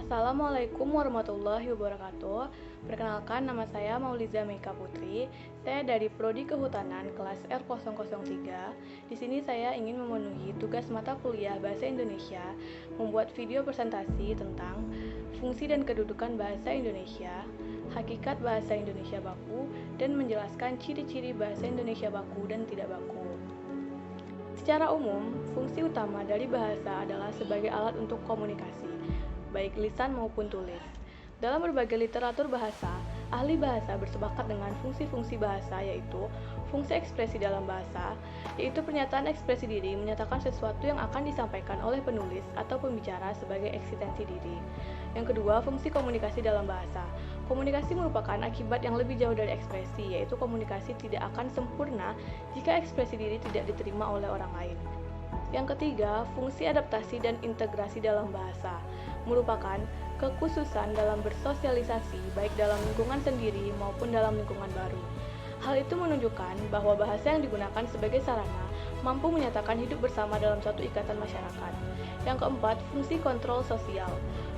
Assalamualaikum warahmatullahi wabarakatuh. Perkenalkan, nama saya Mauliza Meika Putri. Saya dari Prodi Kehutanan kelas R003. Di sini saya ingin memenuhi tugas mata kuliah Bahasa Indonesia, membuat video presentasi tentang fungsi dan kedudukan bahasa Indonesia, hakikat bahasa Indonesia baku, dan menjelaskan ciri-ciri bahasa Indonesia baku dan tidak baku. Secara umum, fungsi utama dari bahasa adalah sebagai alat untuk komunikasi, baik lisan maupun tulis. Dalam berbagai literatur bahasa, ahli bahasa bersepakat dengan fungsi-fungsi bahasa, yaitu fungsi ekspresi dalam bahasa, yaitu pernyataan ekspresi diri menyatakan sesuatu yang akan disampaikan oleh penulis atau pembicara sebagai eksistensi diri. Yang kedua, fungsi komunikasi dalam bahasa. Komunikasi merupakan akibat yang lebih jauh dari ekspresi, yaitu komunikasi tidak akan sempurna jika ekspresi diri tidak diterima oleh orang lain. Yang ketiga, fungsi adaptasi dan integrasi dalam bahasa merupakan kekhususan dalam bersosialisasi baik dalam lingkungan sendiri maupun dalam lingkungan baru. Hal itu menunjukkan bahwa bahasa yang digunakan sebagai sarana mampu menyatakan hidup bersama dalam suatu ikatan masyarakat. Yang keempat, fungsi kontrol sosial.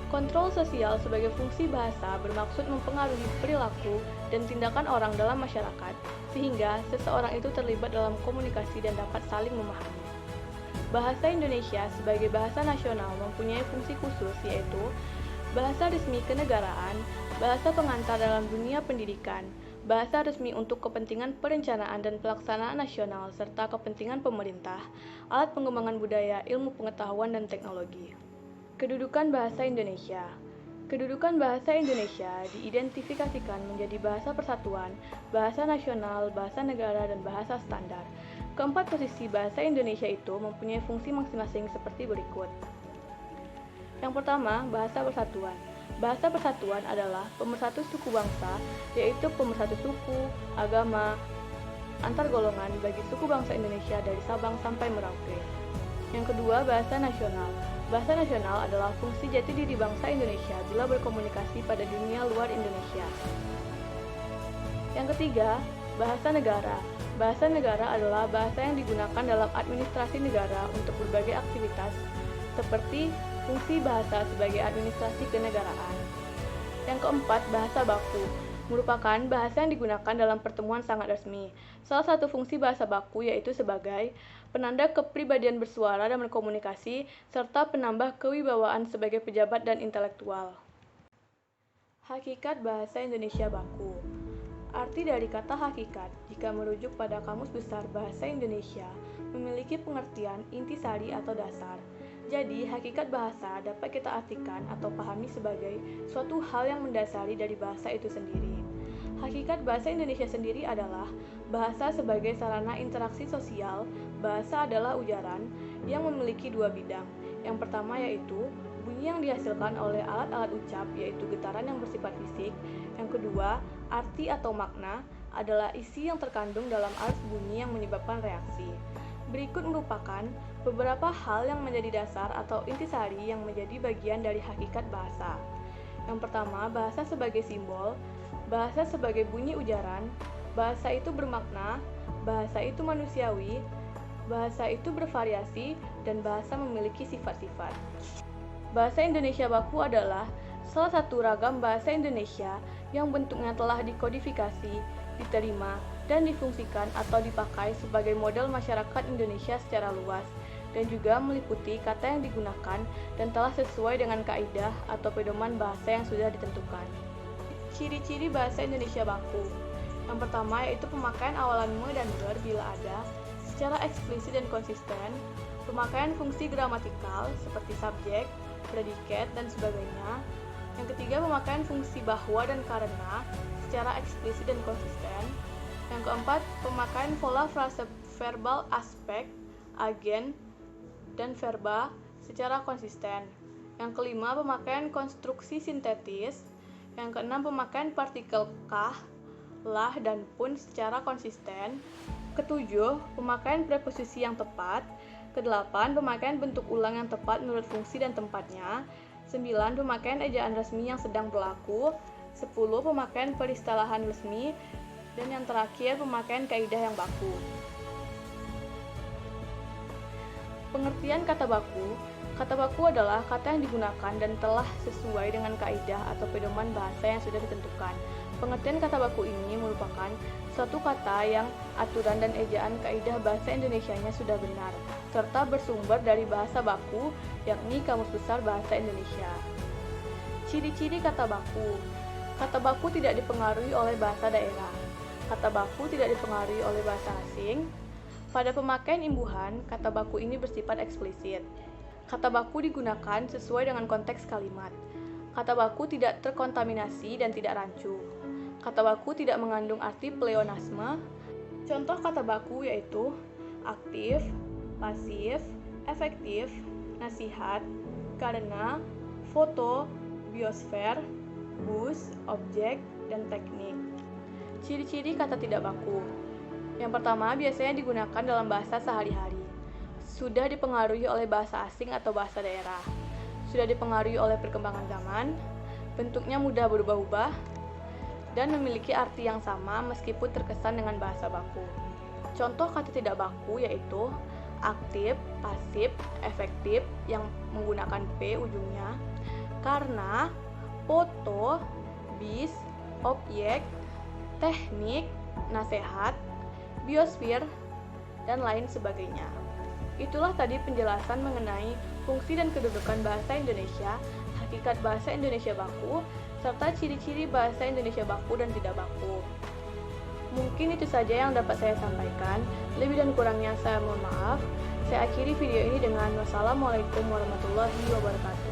Kontrol sosial sebagai fungsi bahasa bermaksud mempengaruhi perilaku dan tindakan orang dalam masyarakat, sehingga seseorang itu terlibat dalam komunikasi dan dapat saling memahami. Bahasa Indonesia sebagai bahasa nasional mempunyai fungsi khusus, yaitu bahasa resmi kenegaraan, bahasa pengantar dalam dunia pendidikan, bahasa resmi untuk kepentingan perencanaan dan pelaksanaan nasional, serta kepentingan pemerintah, alat pengembangan budaya, ilmu pengetahuan, dan teknologi. Kedudukan bahasa Indonesia. Kedudukan bahasa Indonesia diidentifikasikan menjadi bahasa persatuan, bahasa nasional, bahasa negara, dan bahasa standar. Keempat posisi bahasa Indonesia itu mempunyai fungsi masing-masing seperti berikut. Yang pertama, bahasa persatuan. Bahasa persatuan adalah pemersatu suku bangsa, yaitu pemersatu suku, agama, antar golongan bagi suku bangsa Indonesia dari Sabang sampai Merauke. Yang kedua, bahasa nasional. Bahasa nasional adalah fungsi jati diri bangsa Indonesia bila berkomunikasi pada dunia luar Indonesia. Yang ketiga, bahasa negara. Bahasa negara adalah bahasa yang digunakan dalam administrasi negara untuk berbagai aktivitas, seperti fungsi bahasa sebagai administrasi kenegaraan. Yang keempat, bahasa baku merupakan bahasa yang digunakan dalam pertemuan sangat resmi. Salah satu fungsi bahasa baku yaitu sebagai penanda kepribadian bersuara dan berkomunikasi, serta penambah kewibawaan sebagai pejabat dan intelektual. Hakikat bahasa Indonesia baku. Arti dari kata hakikat, jika merujuk pada Kamus Besar Bahasa Indonesia, memiliki pengertian intisari atau dasar. Jadi, hakikat bahasa dapat kita artikan atau pahami sebagai suatu hal yang mendasari dari bahasa itu sendiri. Hakikat bahasa Indonesia sendiri adalah bahasa sebagai sarana interaksi sosial. Bahasa adalah ujaran yang memiliki dua bidang. Yang pertama yaitu bunyi yang dihasilkan oleh alat-alat ucap, yaitu getaran yang bersifat fisik. Yang kedua, arti atau makna adalah isi yang terkandung dalam arus bunyi yang menyebabkan reaksi. Berikut merupakan beberapa hal yang menjadi dasar atau intisari yang menjadi bagian dari hakikat bahasa. Yang pertama, bahasa sebagai simbol, bahasa sebagai bunyi ujaran, bahasa itu bermakna, bahasa itu manusiawi, bahasa itu bervariasi, dan bahasa memiliki sifat-sifat. Bahasa Indonesia baku adalah salah satu ragam bahasa Indonesia yang bentuknya telah dikodifikasi, diterima, dan difungsikan atau dipakai sebagai model masyarakat Indonesia secara luas, dan juga meliputi kata yang digunakan dan telah sesuai dengan kaidah atau pedoman bahasa yang sudah ditentukan. Ciri-ciri bahasa Indonesia baku. Yang pertama yaitu pemakaian awalan me dan ber bila ada, secara eksplisit dan konsisten, pemakaian fungsi gramatikal seperti subjek, predikat, dan sebagainya. Yang ketiga, pemakaian fungsi bahwa dan karena secara eksplisit dan konsisten. Yang keempat, pemakaian pola frase verbal aspek, agen, dan verba secara konsisten. Yang kelima, pemakaian konstruksi sintetis. Yang keenam, pemakaian partikel kah, lah, dan pun secara konsisten. Ketujuh, pemakaian preposisi yang tepat. Kedelapan, pemakaian bentuk ulang yang tepat menurut fungsi dan tempatnya. 9. Pemakaian ejaan resmi yang sedang berlaku. 10. Pemakaian peristilahan resmi. Dan yang terakhir, pemakaian kaidah yang baku. Pengertian kata baku. Kata baku adalah kata yang digunakan dan telah sesuai dengan kaidah atau pedoman bahasa yang sudah ditentukan. Pengertian kata baku ini merupakan suatu kata yang aturan dan ejaan kaidah bahasa Indonesianya sudah benar, serta bersumber dari bahasa baku, yakni Kamus Besar Bahasa Indonesia. Ciri-ciri kata baku. Kata baku tidak dipengaruhi oleh bahasa daerah. Kata baku tidak dipengaruhi oleh bahasa asing. Pada pemakaian imbuhan, kata baku ini bersifat eksplisit. Kata baku digunakan sesuai dengan konteks kalimat. Kata baku tidak terkontaminasi dan tidak rancu. Kata baku tidak mengandung arti pleonasme. Contoh kata baku yaitu aktif, pasif, efektif, nasihat, karena, foto, biosfer, bus, objek, dan teknik. Ciri-ciri kata tidak baku. Yang pertama, biasanya digunakan dalam bahasa sehari-hari. Sudah dipengaruhi oleh bahasa asing atau bahasa daerah. Sudah dipengaruhi oleh perkembangan zaman. Bentuknya mudah berubah-ubah dan memiliki arti yang sama meskipun terkesan dengan bahasa baku. Contoh kata tidak baku yaitu aktif, pasif, efektif yang menggunakan P ujungnya, karena, foto, bis, objek, teknik, nasihat, biosfer, dan lain sebagainya. Itulah tadi penjelasan mengenai fungsi dan kedudukan bahasa Indonesia, hakikat bahasa Indonesia baku, serta ciri-ciri bahasa Indonesia baku dan tidak baku. Mungkin itu saja yang dapat saya sampaikan. Lebih dan kurangnya saya mohon maaf. Saya akhiri video ini dengan wassalamualaikum warahmatullahi wabarakatuh.